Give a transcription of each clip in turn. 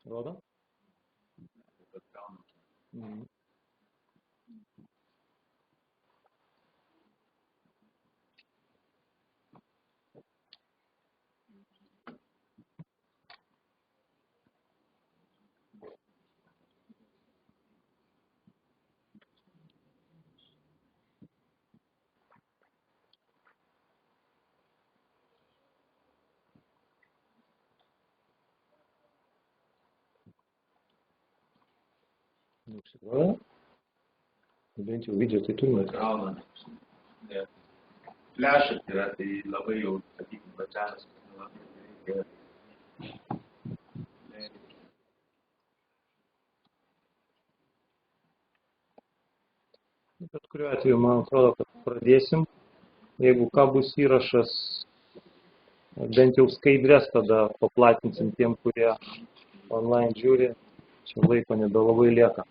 Rodo? Mhm. Neužsikrovė? Bent jau video tai turime. Gauna. Flešas yra, tai labai jau, sakykim, pačianas, reikia. Bet kuriuo atveju, man atrodo, kad pradėsim. Jeigu ką bus įrašas, bent jau skaidrės, tada paplatinsim tiem, kurie online žiūri. Čia laiko nebelabai lieka.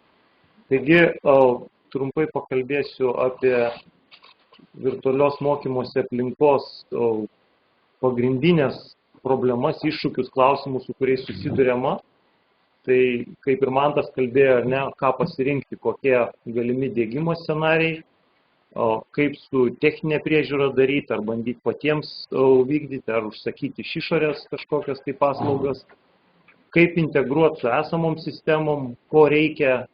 Taigi, trumpai pakalbėsiu apie virtualios mokymosi aplinkos pagrindinės problemas, iššūkius, klausimus, su kuriais susiduriama. Tai kaip ir Mantas kalbėjo, ar ne, ką pasirinkti, kokie galimi diegimo scenarijai, kaip su techninė priežiūra daryti, ar bandyti patiems vykdyti, ar užsakyti iš išorės kažkokias tai paslaugas, kaip integruoti su esamom sistemom, ko reikia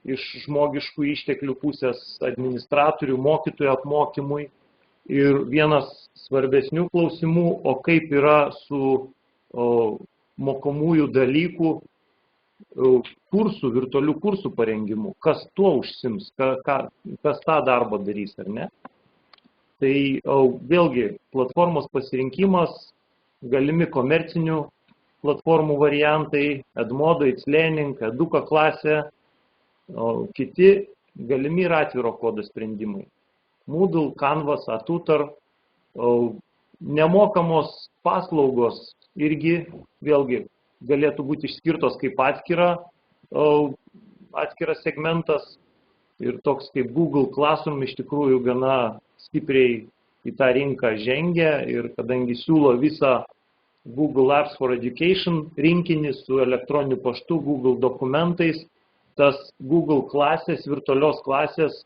iš žmogiškų išteklių pusės administratorių, mokytojų apmokymui. Ir vienas svarbesnių klausimų, o kaip yra su mokomųjų dalykų kursų, virtualių kursų parengimu, kas tuo užsims, kas tą darbą darys, ar ne. Tai vėlgi platformos pasirinkimas, galimi komercinių platformų variantai, Edmodo, It's Learning, Eduka klasė, kiti galimi ir atviro kodo sprendimai. Moodle, Canvas, Atutor, nemokamos paslaugos irgi vėlgi galėtų būti išskirtos kaip atskiras segmentas ir toks kaip Google Classroom iš tikrųjų gana stipriai į tą rinką žengia ir kadangi siūlo visą Google Apps for Education rinkinį su elektroniniu paštu, Google dokumentais, tas Google klasės, virtualios klasės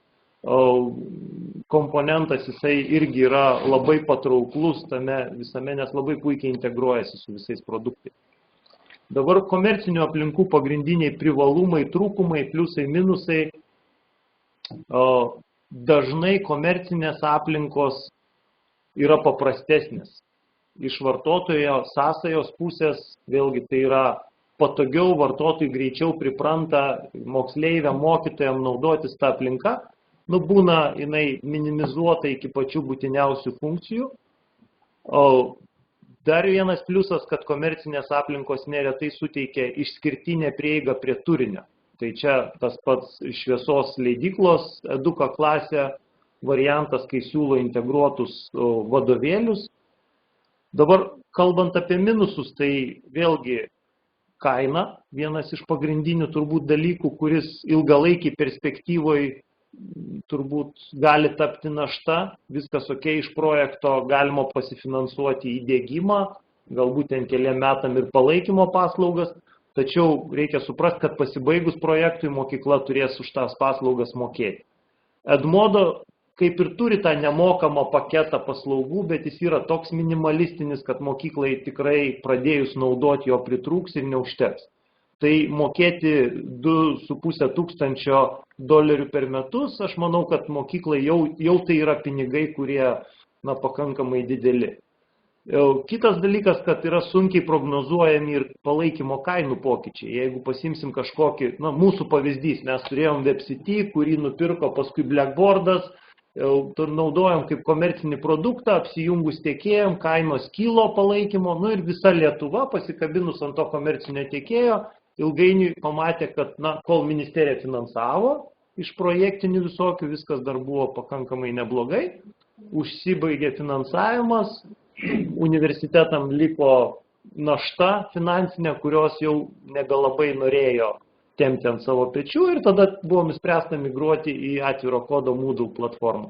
komponentas jisai irgi yra labai patrauklus tame visame, nes labai puikiai integruojasi su visais produktais. Dabar komercinių aplinkų pagrindiniai privalumai, trūkumai, pliusai, minusai. Dažnai komercinės aplinkos yra paprastesnės. Iš vartotojo sąsajos pusės, vėlgi tai yra patogiau, vartotojai greičiau pripranta moksleiviam, mokytojam naudotis tą aplinką. Būna jinai minimizuota iki pačių būtiniausių funkcijų. Dar vienas pliusas, kad komercinės aplinkos neretai suteikia išskirtinę prieigą prie turinio. Tai čia tas pats šviesos leidyklos, Eduka klasė variantas, kai siūlo integruotus vadovėlius. Dabar, kalbant apie minusus, tai vėlgi kaina, vienas iš pagrindinių turbūt dalykų, kuris ilgalaikiai perspektyvoje turbūt gali tapti našta, viskas ok iš projekto, galima pasifinansuoti įdiegimą, galbūt ten keliam metam ir palaikymo paslaugas, tačiau reikia suprasti, kad pasibaigus projektui mokykla turės už tas paslaugas mokėti. Edmodo kaip ir turi tą nemokamą paketą paslaugų, bet jis yra toks minimalistinis, kad mokyklai tikrai pradėjus naudoti jo pritrūks ir neužteks. Tai mokėti $2,500 per metus, aš manau, kad mokyklai jau tai yra pinigai, kurie pakankamai dideli. Kitas dalykas, kad yra sunkiai prognozuojami ir palaikymo kainų pokyčiai. Jeigu pasimsim kažkokį, mūsų pavyzdys, mes turėjom WebCT, kurį nupirko paskui Blackboardas, naudojom kaip komercinį produktą, apsijungus tiekėjom, kainos kilo palaikymo, nu ir visa Lietuva pasikabinus ant to komercinio tiekėjo, ilgainiui pamatė, kad, kol ministerija finansavo, iš projektinių visokių viskas dar buvo pakankamai neblogai, užsibaigė finansavimas, universitetam liko našta finansinė, kurios jau nebelabai norėjo tempti ant savo pečių ir tada buvo nuspręsta migruoti į atviro kodo Moodle platformą.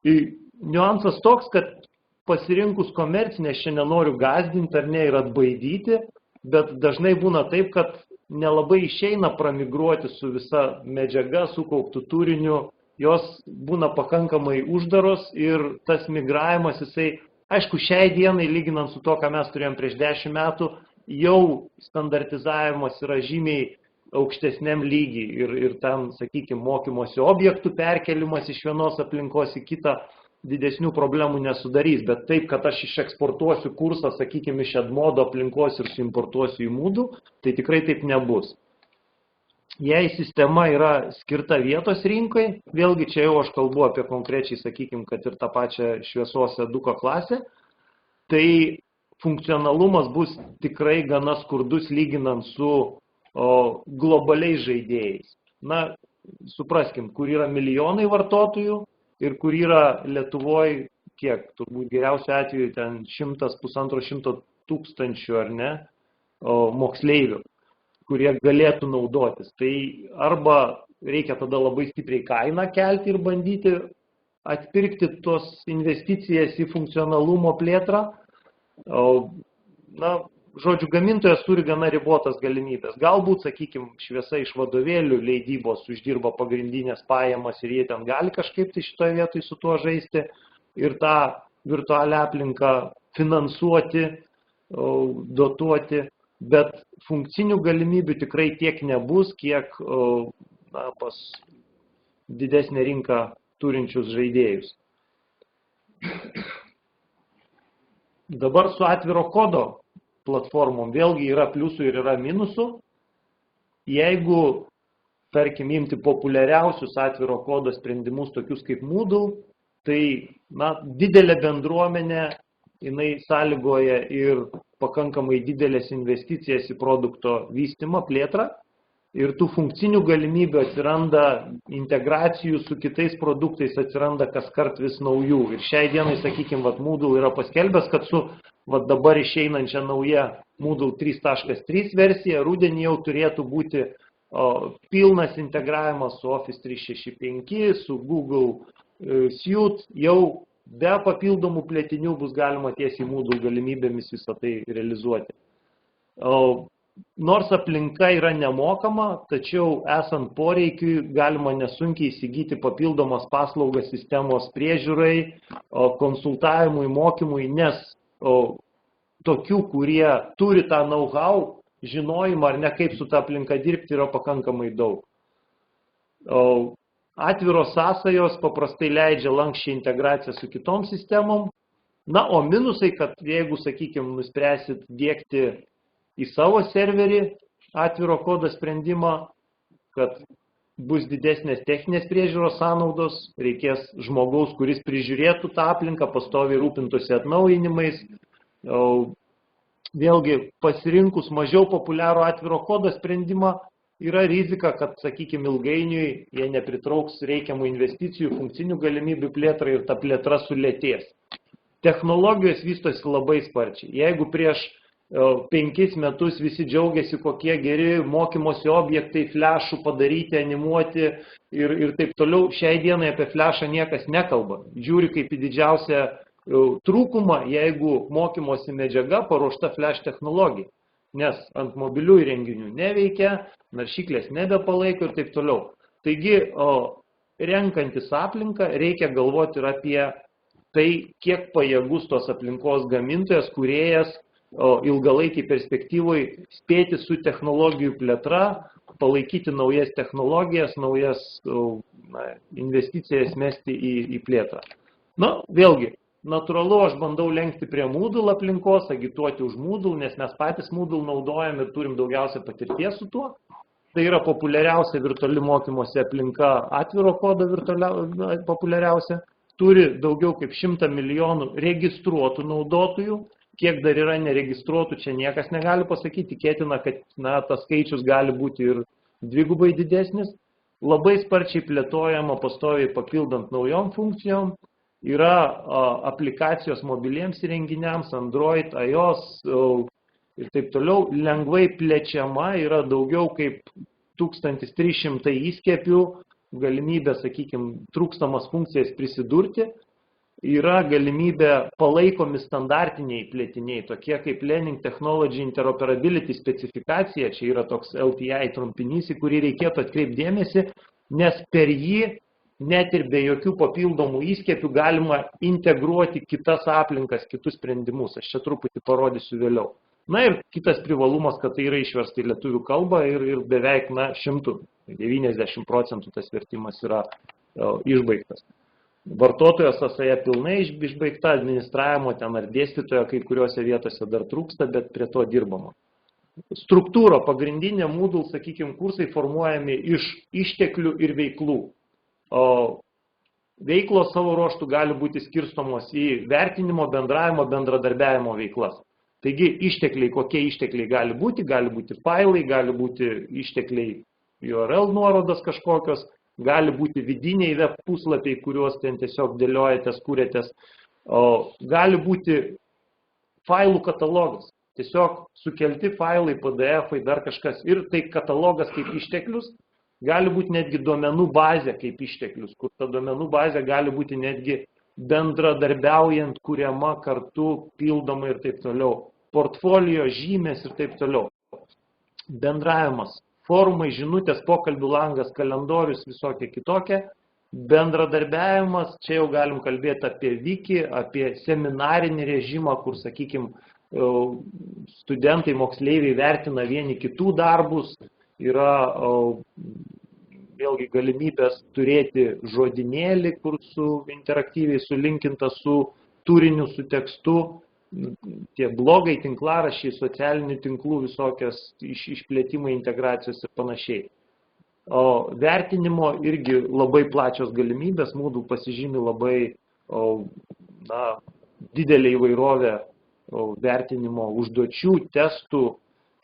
Niuansas toks, kad pasirinkus komercinę, aš čia nenoriu gąsdinti ar ne ir atbaidyti, bet dažnai būna taip, kad nelabai išeina pramigruoti su visa medžiaga, sukauptų turiniu, jos būna pakankamai uždaros ir tas migravimas, jisai, aišku, šiai dienai, lyginant su to, ką mes turėjom prieš 10 metų, jau standartizavimas yra žymiai aukštesniam lygiai ir ten, sakykime, mokymosi objektų perkelimas iš vienos aplinkos į kitą didesnių problemų nesudarys, bet taip, kad aš išeksportuosiu kursą, sakykime, iš Edmodo aplinkos ir suimportuosiu į Moodle, tai tikrai taip nebus. Jei sistema yra skirta vietos rinkai, vėlgi čia jau aš kalbu apie konkrečiai, sakykime, kad ir tą pačią šviesos eduko klasę, tai funkcionalumas bus tikrai gana skurdus lyginant su globaliais žaidėjais. Supraskim, kur yra milijonai vartotojų ir kur yra Lietuvoje, kiek, turbūt geriausiu atveju ten 100–150 tūkstančių, ar ne, moksleivių, kurie galėtų naudotis. Tai arba reikia tada labai stipriai kainą kelti ir bandyti atpirkti tos investicijas į funkcionalumo plėtrą. Žodžiu, gamintojas turi gana ribotas galimybės. Galbūt, sakykime, šviesa iš vadovėlių leidybos uždirba pagrindinės pajamas ir jie ten gali kažkaip tai šitoje vietoje su tuo žaisti ir tą virtualią aplinką finansuoti, dotuoti, bet funkcinių galimybių tikrai tiek nebus, kiek pas didesnę rinką turinčius žaidėjus. Dabar su atviro kodo platformom vėlgi yra pliusų ir yra minusų. Jeigu, tarkim, imti populiariausius atviro kodo sprendimus, tokius kaip Moodle, tai didelė bendruomenė, jinai sąlygoja ir pakankamai didelės investicijas į produkto vystymą, plėtrą. Ir tų funkcinių galimybių atsiranda, integracijų su kitais produktais atsiranda kaskart vis naujų. Ir šiai dienai, sakykime, Moodle yra paskelbęs, kad su dabar išeinančia nauja Moodle 3.3 versija, rudenį jau turėtų būti pilnas integravimas su Office 365, su Google Suite, jau be papildomų plėtinių bus galima tiesiai Moodle galimybėmis visą tai realizuoti. Nors aplinka yra nemokama, tačiau esant poreikiui galima nesunkiai įsigyti papildomas paslaugas sistemos priežiūrai, konsultavimui, mokymui, nes tokių, kurie turi tą know-how, žinojimą ar ne kaip su ta aplinka dirbti, yra pakankamai daug. Atviros sąsajos paprastai leidžia lanksčią integraciją su kitom sistemom. O minusai, kad jeigu, sakykime, nuspręsit diegti į savo serverį atviro kodo sprendimą, kad bus didesnės techninės priežiūros sąnaudos, reikės žmogaus, kuris prižiūrėtų tą aplinką, pastoviai rūpintųsi atnaujinimais. Vėlgi, pasirinkus mažiau populiarų atviro kodo sprendimą, yra rizika, kad, sakykime, ilgainiui jie nepritrauks reikiamų investicijų, funkcinių galimybių plėtrai ir ta plėtra sulėtės. Technologijos vystosi labai sparčiai. Jeigu prieš 5 metus visi džiaugiasi, kokie geri mokymosi objektai, flashų padaryti, animuoti ir taip toliau, šiai dienai apie flashą niekas nekalba. Žiūri kaip į didžiausią trūkumą, jeigu mokymosi medžiaga paruošta flash technologija, nes ant mobilių įrenginių neveikia, naršyklės nebepalaiko ir taip toliau. Taigi, renkantis aplinką, reikia galvoti ir apie tai, kiek pajėgus tos aplinkos gamintojas, kūrėjas, ilgalaikiai perspektyvoje spėti su technologijų plėtra, palaikyti naujas technologijas, naujas investicijas mesti į plėtrą. Vėlgi, natūralu, aš bandau lenkti prie Moodle aplinkos, agituoti už Moodle, nes mes patys Moodle naudojam ir turim daugiausia patirties su tuo. Tai yra populiariausia virtuali mokymosi aplinka, atviro kodo populiariausia. Turi daugiau kaip 100 milijonų registruotų naudotojų. Kiek dar yra neregistruotų, čia niekas negali pasakyti. Tikėtina, kad tas skaičius gali būti ir dvigubai didesnis. Labai sparčiai plėtojama, pastoviai papildant naujom funkcijom. Yra aplikacijos mobiliems įrenginiams, Android, iOS ir taip toliau. Lengvai plečiama, yra daugiau kaip 1300 įskiepių, galimybė, sakykime, trūkstamas funkcijas prisidurti. Yra galimybė palaikomi standartiniai plėtiniai, tokie kaip Learning Technology Interoperability specifikacija, čia yra toks LTI trumpinys, į kurį reikėtų atkreipdėmėsi, nes per jį net ir be jokių papildomų įskiepių galima integruoti kitas aplinkas, kitus sprendimus. Aš čia truputį parodysiu vėliau. Na ir kitas privalumas, kad tai yra išversta į lietuvių kalbą ir beveik 90% tas vertimas yra išbaigtas. Vartotojo sąsaja pilnai išbaigta, administravimo ten ar dėstytojo kai kuriuose vietose dar trūksta, bet prie to dirbama. Struktūra, pagrindinė Moodle, sakykime, kursai formuojami iš išteklių ir veiklų. Veiklos savo ruožtų gali būti skirstomos į vertinimo, bendravimo, bendradarbiavimo veiklas. Taigi ištekliai, kokie ištekliai gali būti failai, gali būti ištekliai URL nuorodos kažkokios, gali būti vidiniai web puslapiai, kuriuos ten tiesiog dėliojatės, kūrėtės, gali būti failų katalogas, tiesiog sukelti failai, PDF-ai, dar kažkas, ir tai katalogas kaip išteklius, gali būti netgi duomenų bazė kaip išteklius, kur ta duomenų bazė gali būti netgi bendradarbiaujant, kuriama kartu, pildoma ir taip toliau. Portfolio, žymės ir taip toliau. Bendravimas, forumai, žinutės, pokalbių langas, kalendorius, visokie kitokie. Bendradarbiavimas, čia jau galim kalbėti apie wiki, apie seminarinį režimą, kur, sakykime, studentai, moksleiviai vertina vieni kitų darbus. Yra vėlgi galimybės turėti žodinėlį, kur interaktyviai sulinkinta su turiniu, su tekstu. Tie blogai, tinklaraščiai, socialinių tinklų visokios išplėtimai, integracijos ir panašiai. Vertinimo irgi labai plačios galimybės, Moodle pasižymi labai didelė įvairovė vertinimo užduočių, testų,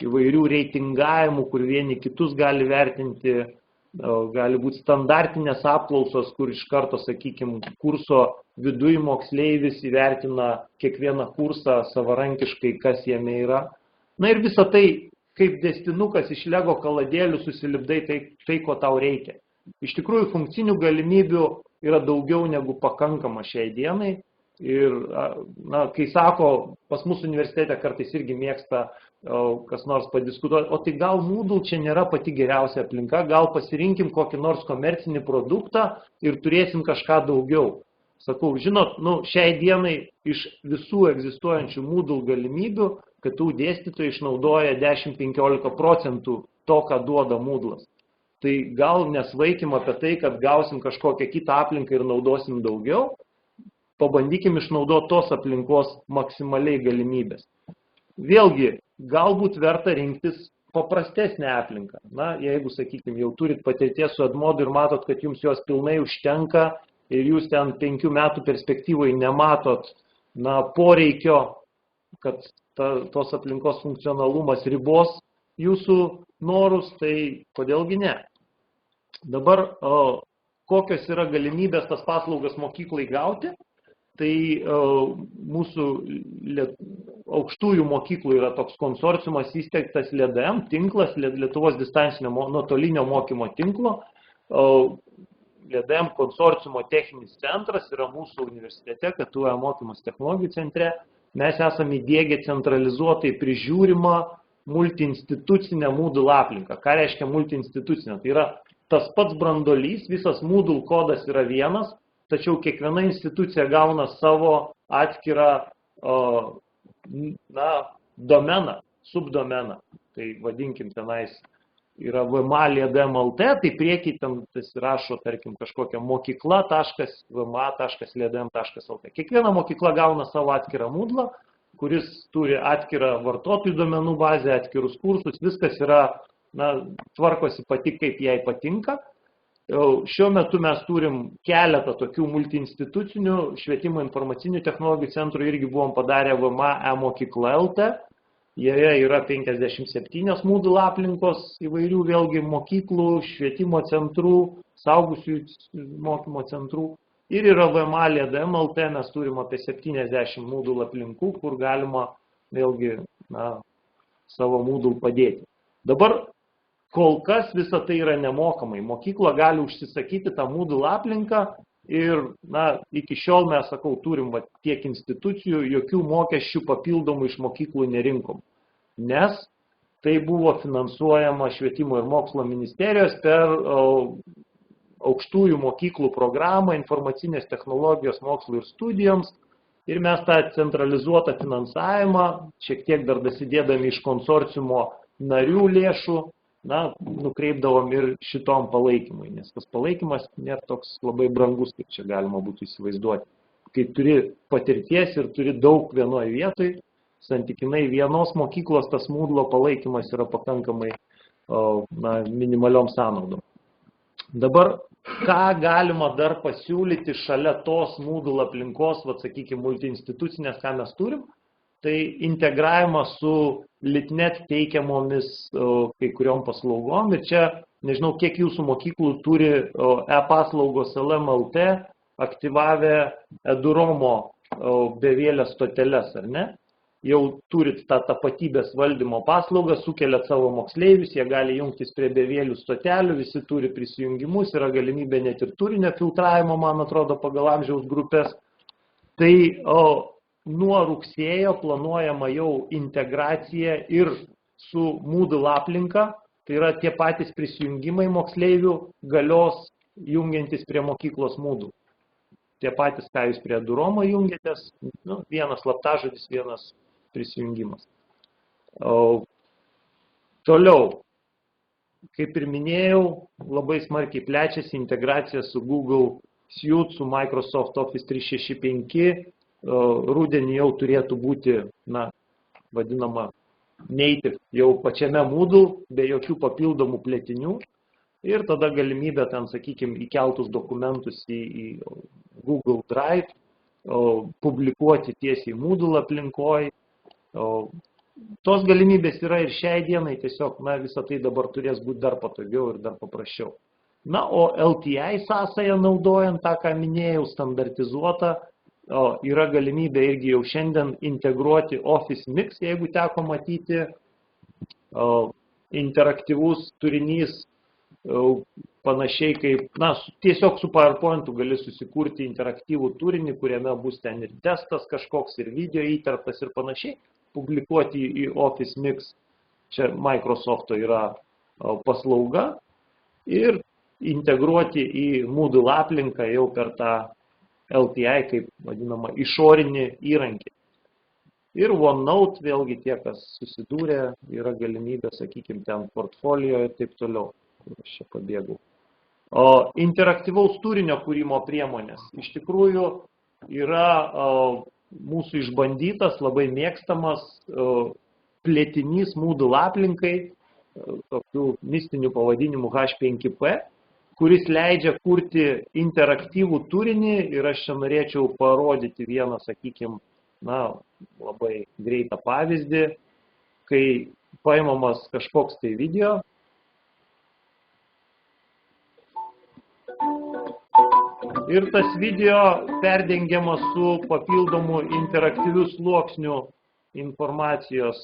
įvairių reitingavimų, kur vieni kitus gali vertinti, gali būti standartinės apklausos, kur iš karto, sakykime, kurso viduje moksleivis įvertina kiekvieną kursą savarankiškai, kas jame yra. Na ir visa tai, kaip destinukas iš Lego kaladėlių susilipdai tai, ko tau reikia. Iš tikrųjų, funkcinių galimybių yra daugiau negu pakankama šiai dienai. Ir, kai sako, pas mūsų universitete kartais irgi mėgsta kas nors padiskutuoti, o tai gal Moodle čia nėra pati geriausia aplinka, gal pasirinkim kokį nors komercinį produktą ir turėsim kažką daugiau. Sakau, žinot, šiai dienai iš visų egzistuojančių Moodle galimybių, kad tų dėstytojai išnaudoja 10-15% to, ką duoda Moodle'as. Tai gal nesvaikim apie tai, kad gausim kažkokią kitą aplinką ir naudosim daugiau, pabandykim išnaudoti tos aplinkos maksimaliai galimybės. Vėlgi, galbūt verta rinktis paprastesnę aplinką. Jeigu, sakykime, jau turit patirties su Edmodu ir matot, kad jums jos pilnai užtenka ir jūs ten 5 metų perspektyvoje nematot poreikio, kad tos aplinkos funkcionalumas ribos jūsų norus, tai kodėlgi ne. Dabar, kokios yra galimybės tas paslaugas mokyklai gauti? Tai mūsų aukštųjų mokyklų yra toks konsorciumas įsteigtas LDM tinklas, Lietuvos distancinio nuotolinio mokymo tinklo. LDM konsorciumo techninis centras yra mūsų universitete, KTU mokymas technologijų centre. Mes esame įdiegę centralizuotai prižiūrimą multiinstitucinę Moodle aplinką. Ką reiškia multiinstitucinė? Tai yra tas pats brandolys, visas Moodle kodas yra vienas, tačiau kiekviena institucija gauna savo atskirą domeną, subdomeną. Tai vadinkim tenais yra vma.ldm.lt, tai priekiai ten rašo, tarkim, kažkokia mokykla.vma.ldm.lt. Kiekviena mokykla gauna savo atskirą Moodle'ą, kuris turi atskirą vartotojų duomenų bazę, atskirus kursus, viskas yra tvarkosi pati, kaip jai patinka. Šiuo metu mes turim keletą tokių multiinstitucinių švietimo informacinių technologijų centrų, irgi buvom padarę VMA e-mokykla LT. Joje yra 57 Moodle aplinkos įvairių vėlgi mokyklų, švietimo centrų, saugusių mokymo centrų. Ir yra VMA LDM LT, mes turim apie 70 Moodle aplinkų, kur galima vėlgi savo Moodle padėti. Dabar kol kas visa tai yra nemokamai. Mokykla gali užsisakyti tą Moodle aplinką ir iki šiol mes, turim tiek institucijų, jokių mokesčių papildomų iš mokyklų nerinkom. Nes tai buvo finansuojama Švietimo ir mokslo ministerijos per aukštųjų mokyklų programą informacinės technologijos mokslo ir studijoms. Ir mes tą centralizuotą finansavimą, šiek tiek dar dasidėdami iš konsorciumo narių lėšų, nukreipdavom ir šitom palaikymui, nes tas palaikymas nėra toks labai brangus, kaip čia galima būtų įsivaizduoti. Kai turi patirties ir turi daug vienoje vietoj, santykinai vienos mokyklos tas Moodle palaikymas yra pakankamai minimaliom sąnaudom. Dabar, ką galima dar pasiūlyti šalia tos Moodle aplinkos, sakykime, multiinstitucinės, ką mes turim, tai integravimas su LitNet teikiamomis kai kuriom paslaugom. Ir čia, nežinau, kiek jūsų mokyklų turi e-paslaugos LMLT aktyvavę EduRomo bevėlės stoteles, ar ne? Jau turit tą tapatybės valdymo paslaugą, sukeliat savo moksleivius, jie gali jungtis prie bevėlių stotelių, visi turi prisijungimus, yra galimybė net ir turinio filtravimo, man atrodo, pagal amžiaus grupės. Tai nuo rugsėjo planuojama jau integracija ir su Moodle aplinka, tai yra tie patys prisijungimai moksleivių galios jungiantis prie mokyklos Moodle. Tie patys, ką jūs prie EduRomo jungiatės, vienas slaptažodis, vienas prisijungimas. Toliau, kaip ir minėjau, labai smarkiai plečiasi integracija su Google Suite, su Microsoft Office 365, rudenį jau turėtų būti, vadinama, native, jau pačiame Moodle, be jokių papildomų plėtinių. Ir tada galimybė ten, sakykime, įkeltus dokumentus į Google Drive, publikuoti tiesiai Moodle aplinkoj. Tos galimybės yra ir šiai dienai, tiesiog, visą tai dabar turės būti dar patogiau ir dar paprasčiau. O LTI sąsają naudojant, tą, ką minėjau, standartizuotą, yra galimybė irgi jau šiandien integruoti Office Mix, jeigu teko matyti, interaktyvus turinys, panašiai kaip, tiesiog su PowerPoint'u gali susikurti interaktyvų turinį, kuriame bus ten ir testas kažkoks, ir video įterptas ir panašiai, publikuoti į Office Mix, čia Microsoft'o yra paslauga, ir integruoti į Moodle aplinką jau per tą LTI, kaip vadinama, išorinį įrankį. Ir OneNote, vėlgi tie, kas susidūrė, yra galimybė, sakykime, ten portfolio ir taip toliau. Aš čia pabėgau. Interaktyvaus turinio kūrimo priemonės. Iš tikrųjų yra mūsų išbandytas, labai mėgstamas plėtinys Moodle aplinkai, tokių mistinių pavadinimų H5P, kuris leidžia kurti interaktyvų turinį ir aš čia norėčiau parodyti vieną, sakykime, labai greitą pavyzdį, kai paimamas kažkoks tai video. Ir tas video perdengiamas su papildomu interaktyviu sluoksniu informacijos.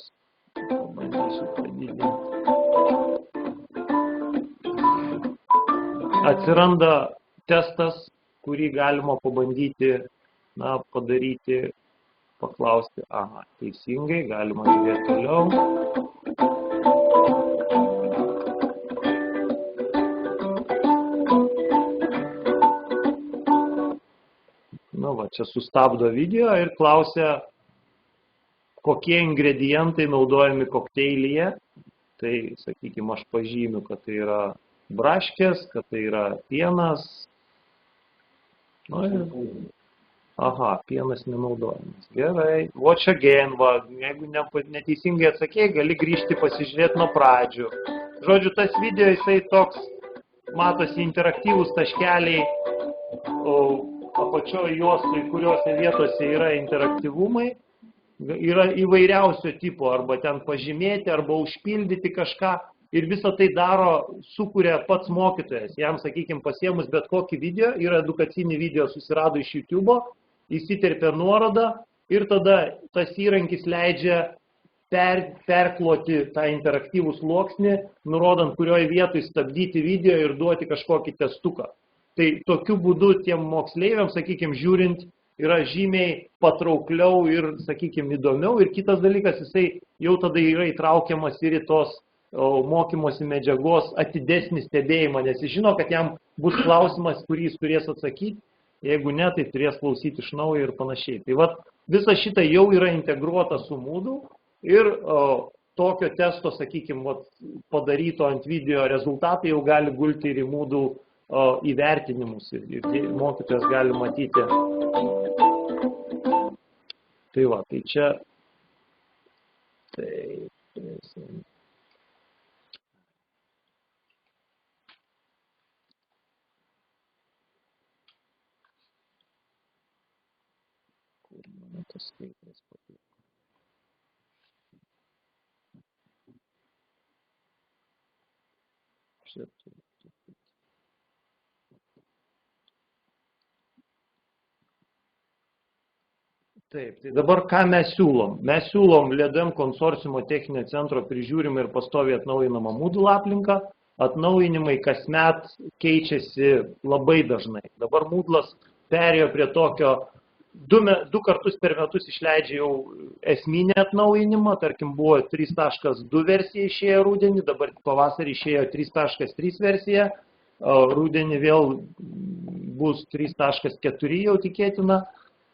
Atsiranda testas, kurį galima pabandyti, padaryti, paklausti, teisingai, galima žiūrėti toliau. Čia sustabdo video ir klausia, kokie ingredientai naudojami kokteilyje. Tai, sakykime, aš pažymiu, kad tai yra braškės, kad tai yra pienas. Pienas nenaudojamas. Gerai. Watch again. Jeigu neteisingai atsakėjai, gali grįžti pasižiūrėti nuo pradžių. žodžiu, tas video jisai toks, matosi interaktyvūs taškeliai, apačioje juostui, kuriuose vietose yra interaktyvumai, yra įvairiausio tipo, arba ten pažymėti, arba užpildyti kažką, ir visą tai daro, sukuria pats mokytojas. Jam, sakykime, pasiemus bet kokį video, yra edukacinį video susirado iš YouTube'o, įsiterpia nuorodą ir tada tas įrankis leidžia perkloti tą interaktyvų sluoksnį, nurodant, kurioje vietoje stabdyti video ir duoti kažkokį testuką. Tai tokiu būdu tiem moksleiviams, sakykime, žiūrint, yra žymiai patraukliau ir, sakykime, įdomiau. Ir kitas dalykas, jisai jau tada yra įtraukiamas ir į tos mokymosi medžiagos atidesnį stebėjimą, nes jis žino, kad jam bus klausimas, kurį jis turės atsakyti, jeigu ne, tai turės klausyti iš naujo ir panašiai. Tai vat, visa šita jau yra integruota su Moodle ir tokio testo, sakykime, vat, padaryto ant video rezultatai jau gali gulti ir į Moodle įvertinimus ir mokytojas gali matyti. Tai va, tai čia. Tas skaitras patiko. Taip, tai dabar ką mes siūlom? Mes siūlom LEDM konsorciumo techninio centro prižiūrimą ir pastoviai atnaujinamą Moodle aplinką. Atnaujinimai kasmet keičiasi labai dažnai. Dabar Moodle'as perėjo prie tokio, du kartus per metus išleidžia jau esminį atnaujinimą, tarkim buvo 3.2 versija išėjo rudenį, dabar pavasarį išėjo 3.3 versija, rudenį vėl bus 3.4 jau tikėtina.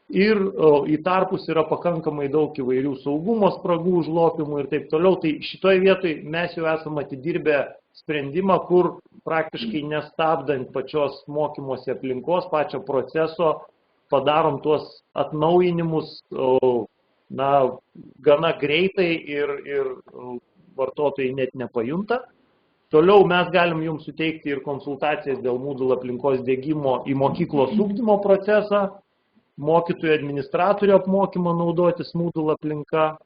Ir į tarpus yra pakankamai daug įvairių saugumo spragų, užlopimų ir taip toliau. Tai šitoje vietoje mes jau esame atidirbę sprendimą, kur praktiškai nestabdant pačios mokymosi aplinkos, pačio proceso, padarom tuos atnaujinimus gana greitai ir vartotojai net nepajunta. Toliau mes galim jums suteikti ir konsultacijas dėl Moodle aplinkos diegimo į mokyklos ugdymo procesą, mokytojų administratorių apmokymą naudotis Moodle aplinka,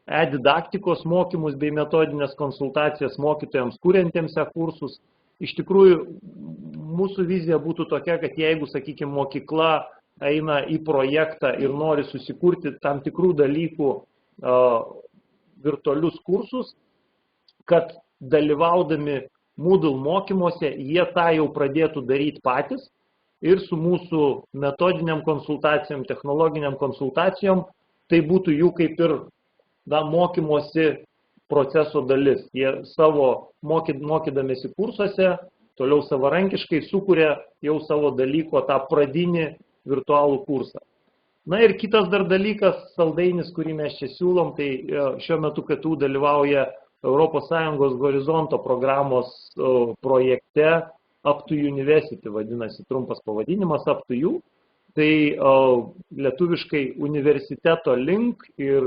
e-didaktikos mokymus bei metodinės konsultacijas mokytojams kuriantiems kursus. Iš tikrųjų, mūsų vizija būtų tokia, kad jeigu, sakykime, mokykla eina į projektą ir nori susikurti tam tikrų dalykų virtualius kursus, kad dalyvaudami Moodle mokymuose jie tą jau pradėtų daryti patys, ir su mūsų metodiniam konsultacijom, technologiniam konsultacijom, tai būtų jų kaip ir mokymosi proceso dalis. Jie savo mokydamėsi kursuose, toliau savarankiškai sukuria jau savo dalyko tą pradinį virtualų kursą. Na ir kitas dar dalykas, saldainis, kurį mes čia siūlom, tai šiuo metu KTU dalyvauja ES Horizonto programos projekte Up to University, vadinasi trumpas pavadinimas Up to You. Tai lietuviškai universiteto link ir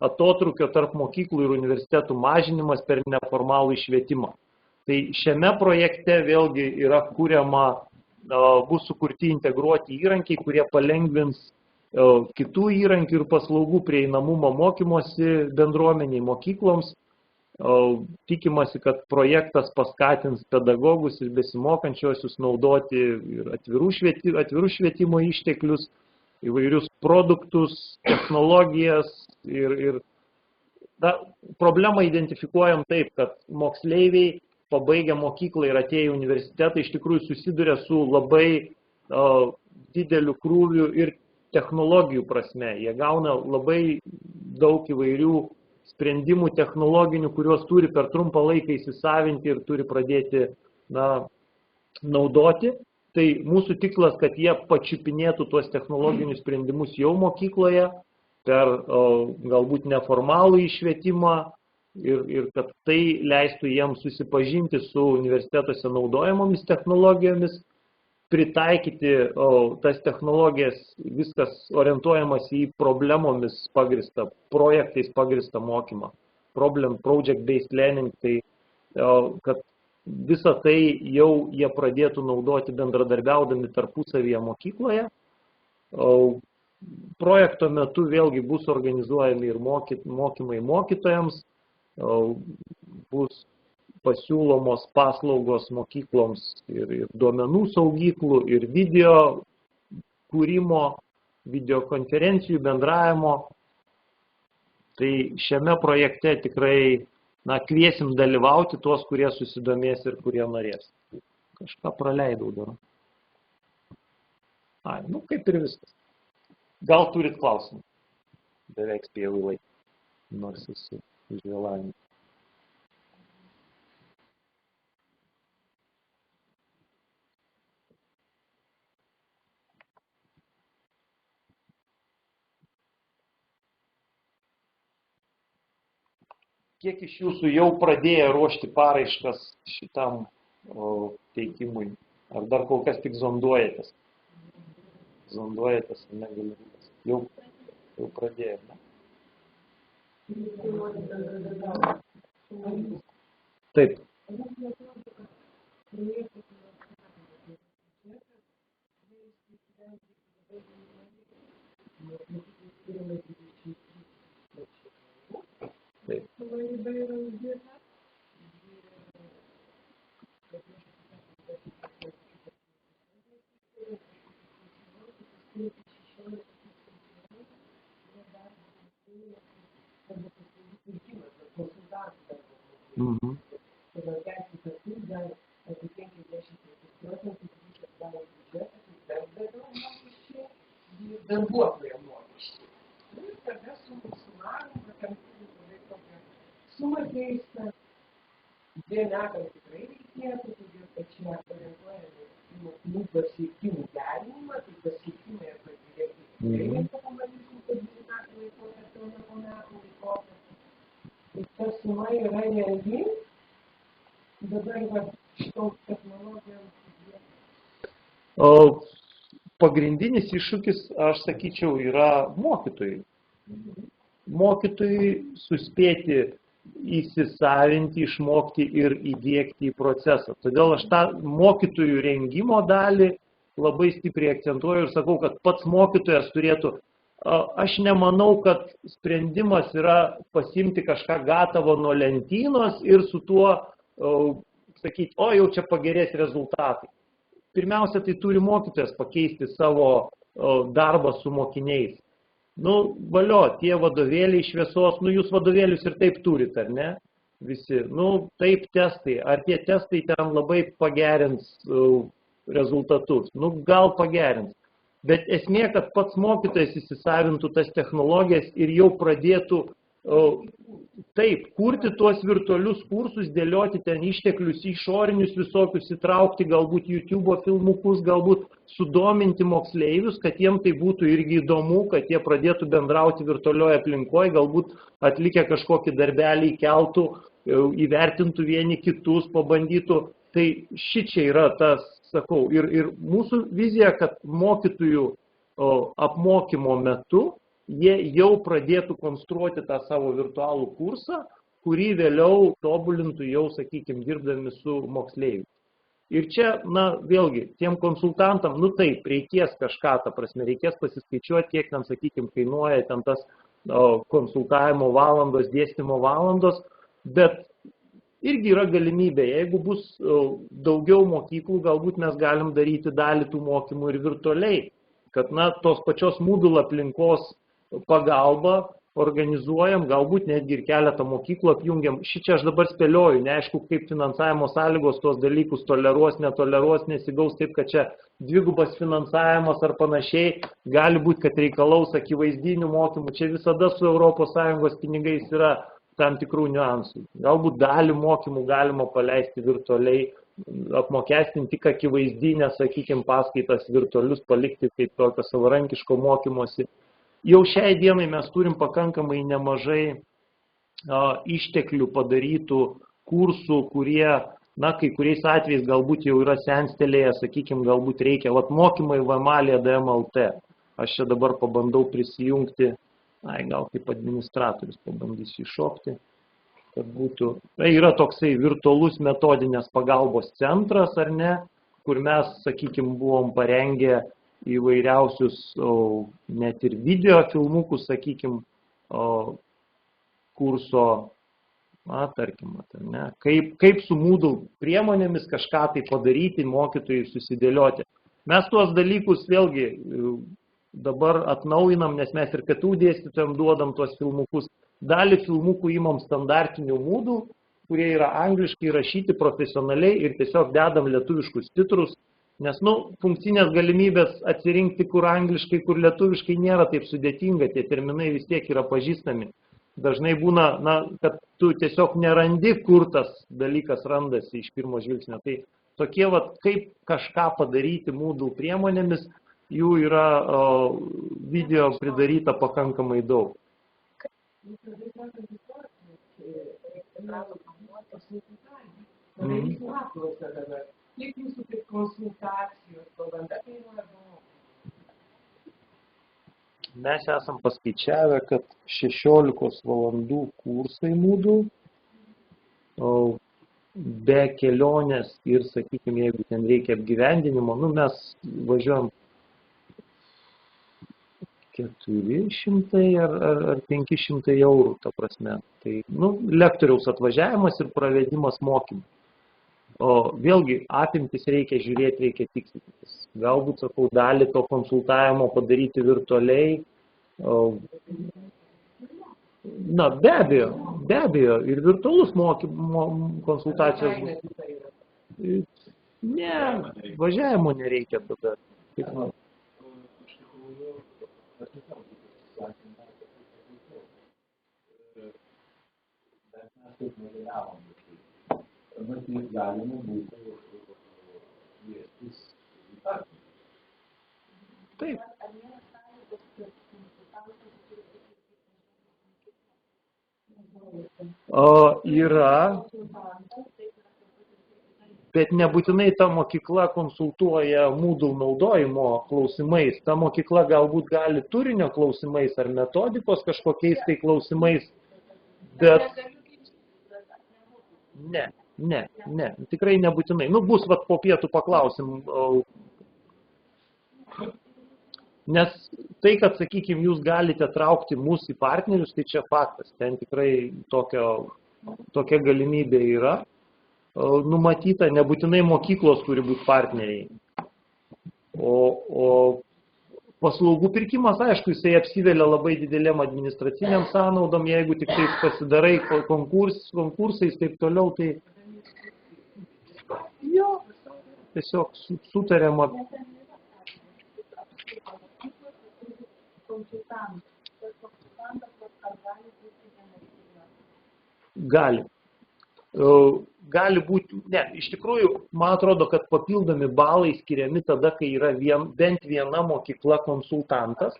atotrūkio tarp mokyklų ir universitetų mažinimas per neformalų švietimą. Tai šiame projekte vėlgi yra kuriama, bus sukurti integruoti įrankiai, kurie palengvins kitų įrankių ir paslaugų prieinamumą mokymosi bendruomeniai, mokykloms. Tikimasi, kad projektas paskatins pedagogus ir besimokančiuosius naudoti ir atvirų švietimo išteklius, įvairius produktus, technologijas ir problemą identifikuojam taip, kad moksleiviai pabaigę mokyklą ir atėję į universitetą iš tikrųjų susiduria su labai dideliu krūviu ir technologijų prasme. Jie gauna labai daug įvairių sprendimų technologinių, kuriuos turi per trumpą laiką įsisavinti ir turi pradėti naudoti. Tai mūsų tikslas, kad jie pačiupinėtų tuos technologinius sprendimus jau mokykloje per galbūt neformalų švietimą ir kad tai leistų jiems susipažinti su universitetuose naudojamomis technologijomis, pritaikyti tas technologijas, viskas orientuojamas į problemomis pagristą, projektais pagristą mokymą. Project-based learning, tai kad visą tai jau jie pradėtų naudoti bendradarbiaudami tarpusavyje mokykloje. Projekto metu vėlgi bus organizuojami ir mokymai mokytojams, bus pasiūlomos paslaugos mokykloms ir duomenų saugyklų, ir video kūrimo, videokonferencijų bendravimo. Tai šiame projekte tikrai kviesim dalyvauti tuos, kurie susidomės ir kurie norės. Kažką praleidau dar. Kaip ir viskas. Gal turit klausimų? Beveik spėjau į laiką, nors esu užvėlavimą. Kiek iš jūsų jau pradėjo ruošti paraiškas šitam teikimui? Ar dar kol kas tik zonduojatės? Zonduojatės, negalimybės. Jau pradėjo, ne? Taip. Darbuotojo mokesčiai. Ir tada sumarom, kad suma keista. 2 metams tikrai reikėtų, todėl kad čia orientuojame į mokinių pasiekimų gerinimą, tai pasiekimai ir pažiūrėti. Reikia pamatysim, kad 2 metų laikotarpio, ne po metų laikotarpio. Tai ta suma yra reali. Dabar šitom technologijom. Pagrindinis iššūkis, aš sakyčiau, yra mokytojai. Mokytojai suspėti įsisavinti, išmokti ir įdiegti į procesą. Todėl aš tą mokytojų rengimo dalį labai stipriai akcentuoju ir sakau, kad pats mokytojas turėtų. Aš nemanau, kad sprendimas yra pasimti kažką gatavo nuo lentynos ir su tuo sakyti, jau čia pagerės rezultatai. Pirmiausia, tai turi mokytojas pakeisti savo darbą su mokiniais. Valio, tie vadovėliai šviesos, jūs vadovėlius ir taip turit, ar ne? Visi. Taip testai. Ar tie testai ten labai pagerins rezultatus? Gal pagerins. Bet esmė, kad pats mokytojas įsisavintų tas technologijas ir jau pradėtų kurti tuos virtualius kursus, dėlioti ten išteklius išorinius visokius, įtraukti galbūt YouTube filmukus, galbūt sudominti moksleivius, kad jiem tai būtų irgi įdomu, kad jie pradėtų bendrauti virtualioje aplinkoje, galbūt atlikę kažkokį darbelį keltų, įvertintų vieni kitus, pabandytų. Tai šičia yra tas, sakau, ir mūsų vizija, kad mokytojų apmokymo metu jie jau pradėtų konstruoti tą savo virtualų kursą, kurį vėliau tobulintų jau, sakykime, dirbdami su moksleiviais. Ir čia, vėlgi, tiem konsultantam, taip, reikės kažką, ta prasme, reikės pasiskaičiuoti, kiek ten, sakykime, kainuoja ten tas konsultavimo valandos, dėstymo valandos, bet irgi yra galimybė, jeigu bus daugiau mokyklų, galbūt mes galim daryti dalį tų mokymų ir virtualiai, kad, tos pačios Moodle aplinkos pagalba organizuojam, galbūt netgi ir keletą mokyklų apjungiam. Šičia aš dabar spėlioju, neaišku, kaip finansavimo sąlygos tuos dalykus toleruos, netoleruos, nesigaus taip, kad čia dvigubas finansavimas ar panašiai, gali būti, kad reikalaus akivaizdinių mokymų. Čia visada su ES pinigais yra tam tikrų niuansų. Galbūt dalį mokymų galima paleisti virtualiai, apmokestinti tik akivaizdinę, sakykime, paskaitas virtualius palikti kaip tokio savarankiško mokymosi. Jau šiai dienai mes turim pakankamai nemažai išteklių padarytų kursų, kurie, kai kuriais atvejais galbūt jau yra senstelėję, sakykime, galbūt reikia, mokymai VMALIA DMLT. Aš čia dabar pabandau prisijungti, gal kaip administratorius pabandysiu iššokti. kad būtų. Tai yra toksai virtualus metodinės pagalbos centras, ar ne, kur mes, sakykime, buvom parengę įvairiausius net ir video filmukus, sakykime, kurso, tarkim, ne, kaip su Moodle priemonėmis kažką tai padaryti, mokytojai susidėlioti. Mes tuos dalykus vėlgi dabar atnaujinam, nes mes ir kitų dėstytojams duodam tuos filmukus. Dalį filmukų imam standartinių Moodle, kurie yra angliškai rašyti profesionaliai ir tiesiog dedam lietuviškus titrus, nes, funkcinės galimybės atsirinkti, kur angliškai, kur lietuviškai nėra taip sudėtinga, tie terminai vis tiek yra pažįstami. Dažnai būna, kad tu tiesiog nerandi, kur tas dalykas randasi iš pirmo žvilgsnio. Tai tokie, kaip kažką padaryti Moodle priemonėmis, jų yra video pridaryta pakankamai daug. Kiek jūsų kaip konsultacijos valanda kainuoja? Mes esam paskaičiavę, kad 16 valandų kursai Moodle, be kelionės ir, sakykime, jeigu ten reikia apgyvendinimo, mes važiuojam 400 ar 500 eurų, ta prasme. Tai, lektoriaus atvažiavimas ir pravedimas mokymų. O vėlgi, apimtis reikia žiūrėti, reikia tikslintis. Galbūt, sakau, dalį to konsultavimo padaryti virtualiai. Be abejo, ir virtualus konsultacijos. Ne, važiavimo nereikia tada. Matyt, galima būtų kviestis į partnerį. Taip. Yra, bet nebūtinai ta mokykla konsultuoja Moodle naudojimo klausimais. Ta mokykla galbūt gali turinio klausimais ar metodikos kažkokiais tai klausimais, bet Ne, tikrai nebūtinai. Bus po pietų paklausim. Nes tai, kad, sakykime, jūs galite traukti mus į partnerius, tai čia faktas. Ten tikrai tokia galimybė yra numatyta. Nebūtinai mokyklos turi būti partneriai. O paslaugų pirkimas, aišku, jisai apsivelia labai didelėm administraciniam sąnaudom, jeigu tik tai pasidarai konkursais, taip toliau, tai tiesiog sutariama. Gali. Gali būti, iš tikrųjų, man atrodo, kad papildomi balai skiriami tada, kai yra bent viena mokykla konsultantas.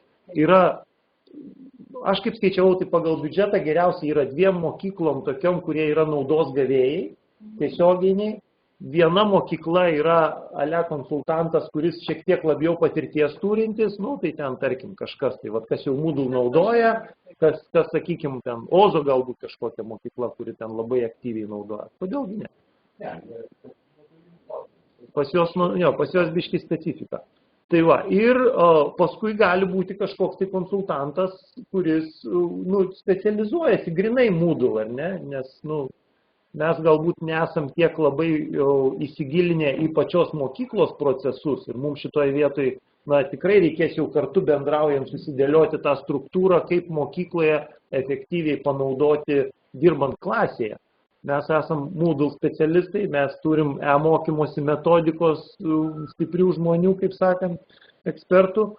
Aš kaip skaičiavau, tai pagal biudžetą geriausiai yra 2 mokyklom tokiom, kurie yra naudos gavėjai, tiesioginiai. Viena mokykla yra konsultantas, kuris šiek tiek labiau patirties turintis, tai ten, tarkim, kažkas, tai kas jau Moodle naudoja, kas, sakykime, ten Ozo galbūt kažkokia mokykla, kuri ten labai aktyviai naudoja. Kodėlgi ne? Pas jos biški specifika. Tai ir paskui gali būti kažkoks tai konsultantas, kuris specializuojasi grinai Moodle, ar ne? Nes, mes galbūt nesam tiek labai įsigilinę į pačios mokyklos procesus ir mums šitoje vietoje tikrai reikės jau kartu bendraujant susidėlioti tą struktūrą, kaip mokykloje efektyviai panaudoti dirbant klasėje. Mes esam Moodle specialistai, mes turim mokymosi metodikos stiprių žmonių, kaip sakant, ekspertų.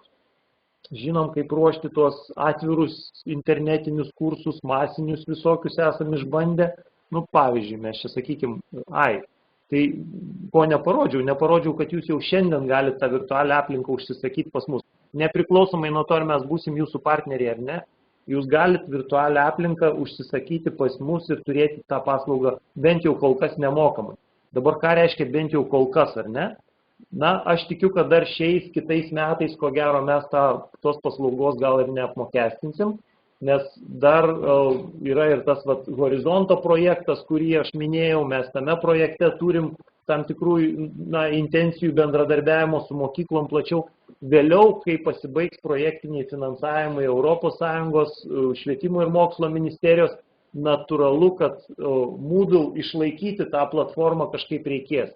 Žinom, kaip ruošti tuos atvirus internetinius kursus, masinius visokius esam išbandę. Pavyzdžiui, mes čia sakykim, tai ko neparodžiau, kad jūs jau šiandien galite tą virtualią aplinką užsisakyti pas mus. Nepriklausomai nuo to, ar mes būsim jūsų partneriai ar ne, jūs galite virtualią aplinką užsisakyti pas mus ir turėti tą paslaugą bent jau kol kas nemokamai. Dabar ką reiškia bent jau kol kas, ar ne? Aš tikiu, kad dar kitais metais, ko gero, mes tos paslaugos gal ir neapmokestinsim. nes dar yra ir tas horizonto projektas, kurį aš minėjau, mes tame projekte turim tam tikrų intencijų bendradarbiavimo su mokyklom plačiau. Vėliau, kai pasibaigs projektiniai finansavimai ES švietimo ir mokslo ministerijos, natūralu, kad Moodle išlaikyti tą platformą kažkaip reikės.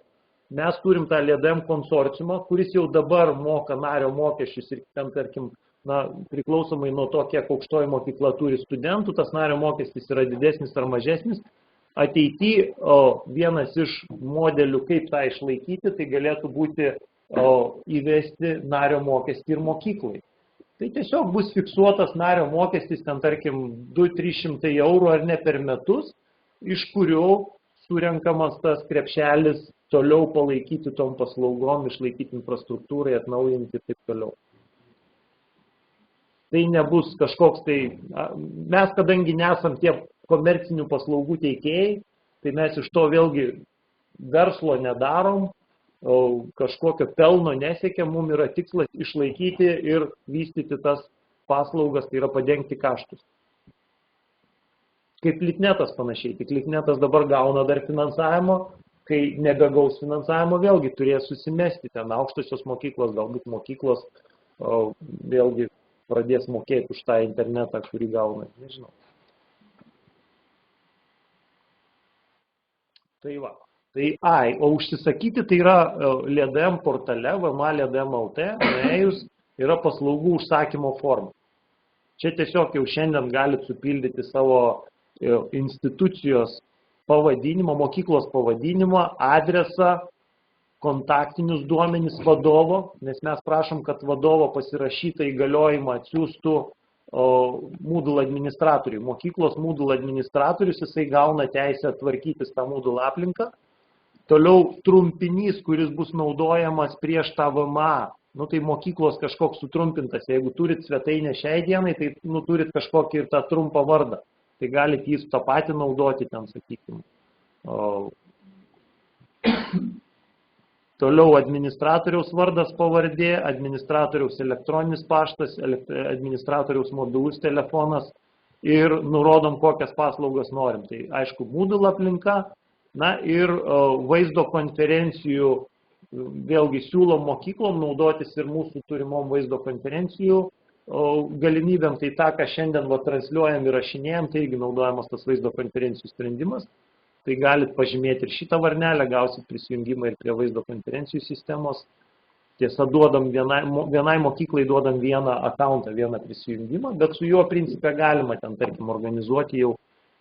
Mes turim tą LEDM konsorciumą, kuris jau dabar moka nario mokesčius ir ten, tarkim, priklausomai nuo to, kiek aukštoji mokykla turi studentų, tas nario mokestis yra didesnis ar mažesnis. Ateityje vienas iš modelių, kaip tą išlaikyti, tai galėtų būti įvesti nario mokestį ir mokyklai. Tai tiesiog bus fiksuotas nario mokestis, ten tarkim 200–300 eurų ar ne per metus, iš kurių surenkamas tas krepšelis toliau palaikyti tom paslaugom, išlaikyti infrastruktūrai, atnaujinti ir taip toliau. Tai nebus kažkoks tai, mes kadangi nesam tie komercinių paslaugų teikėjai, tai mes iš to vėlgi verslo nedarom, kažkokio pelno nesiekia, mums yra tikslas išlaikyti ir vystyti tas paslaugas, tai yra padengti kaštus. Kaip Litnetas panašiai, tik Litnetas dabar gauna dar finansavimo, kai nebegaus finansavimo, vėlgi turės susimesti ten aukštosios mokyklos, galbūt mokyklos vėlgi pradės mokėti už tą internetą, kurį gauna, nežinau. Tai va. O užsisakyti tai yra LEDM portale, VMA LEDM LT, nuėjus yra paslaugų užsakymo forma. Čia tiesiog jau šiandien galite supildyti savo institucijos pavadinimą, mokyklos pavadinimą, adresą, kontaktinius duomenis vadovo, nes mes prašom, kad vadovo pasirašytą įgaliojimą atsiųstų Moodle administratoriui. Mokyklos Moodle administratorius, jisai gauna teisę tvarkytis tą Moodle aplinką. Toliau trumpinys, kuris bus naudojamas prieš tą VMA, tai mokyklos kažkoks sutrumpintas. Jeigu turit svetainę šiai dienai, tai turit kažkokį ir tą trumpą vardą. Tai galite jį tą patį naudoti ten, sakykime. Toliau administratoriaus vardas, pavardė, administratoriaus elektroninis paštas, administratoriaus mobilus telefonas ir nurodom, kokias paslaugas norim. Tai aišku, Moodle aplinka, ir vaizdo konferencijų, vėlgi siūlom mokyklom naudotis ir mūsų turimom vaizdo konferencijų galimybėm. Tai tą, ką šiandien transliuojam ir rašinėjam, tai irgi naudojamas tas vaizdo konferencijų sprendimas. Tai galit pažymėti ir šitą varnelę, gausit prisijungimą ir prie vaizdo konferencijų sistemos. Tiesa, vienai mokyklai duodam vieną akauntą, vieną prisijungimą, bet su juo principė galima ten, tarkim, organizuoti jau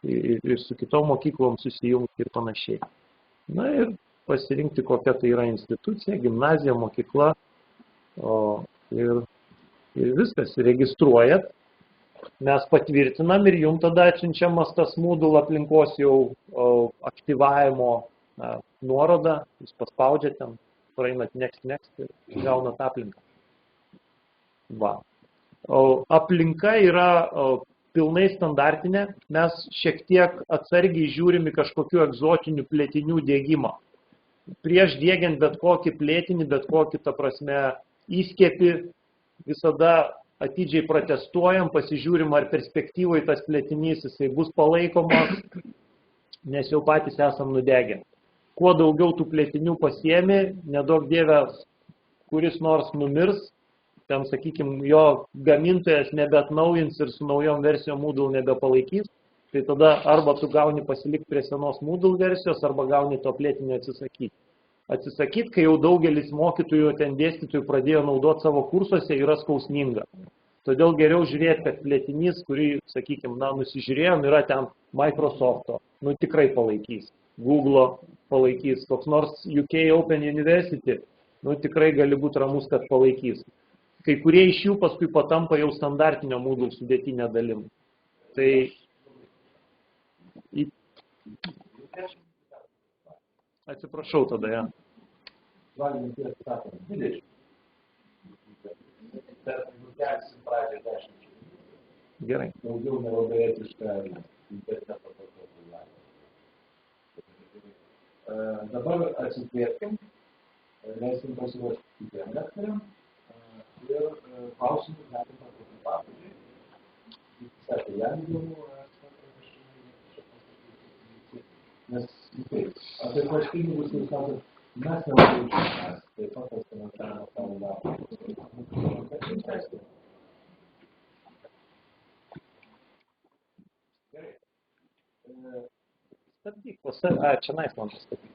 ir su kitom mokyklom susijungti ir panašiai. Ir pasirinkti, kokia tai yra institucija, gimnazija, mokykla ir viskas, registruojat. Mes patvirtinam ir jums tada atsiunčiamas tas Moodle aplinkos jau aktyvavimo nuorodą, jūs paspaudžiat ten, praeinat next ir gaunat aplinką. Aplinka yra pilnai standartinė, mes šiek tiek atsargiai žiūrim į kažkokių egzotinių plėtinių dėgymą. Prieš dėgiant bet kokį plėtinį, bet kokį, ta prasme, įskiepį, visada atidžiai protestuojam, pasižiūrim, ar perspektyvoje tas plėtinys jisai bus palaikomas, nes jau patys esam nudegę. Kuo daugiau tų plėtinių pasiemi, nedaug dievės, kuris nors numirs, ten, sakykime, jo gamintojas nebeatnaujins ir su naujom versijom Moodle nebepalaikys, tai tada arba tu gauni pasilikti prie senos Moodle versijos, arba gauni to plėtinio atsisakyti. Atsisakyti, kai jau daugelis mokytojų, ten dėstytojų pradėjo naudoti savo kursuose, yra skausminga. Todėl geriau žiūrėti, kad plėtinys, kurį, sakykime, nusižiūrėjom, yra ten Microsoft'o, tikrai palaikys, Google'o palaikys, koks nors UK Open University, tikrai gali būti ramus, kad palaikys. Kai kurie iš jų paskui patampa jau standartinio Moodle sudėtinė dalim. Tai atsiprašau tada, ja. Galim ties sakant, 20. Bet nukelsim pradžią 10. Gerai. Daugiau nelabai etiška interneto patalpų. Dabar atsitvirtim, leisim pasiruošti kitiem lektoriam ir klausimus galim patalpų pabaigai. sakė, jam įdomu, nes taip, apie tuos pinigus jūs sakot, mes nemažai mes, taip pat tas finansavimo savo darbą. Stabdyk, čia nais man pastatyti.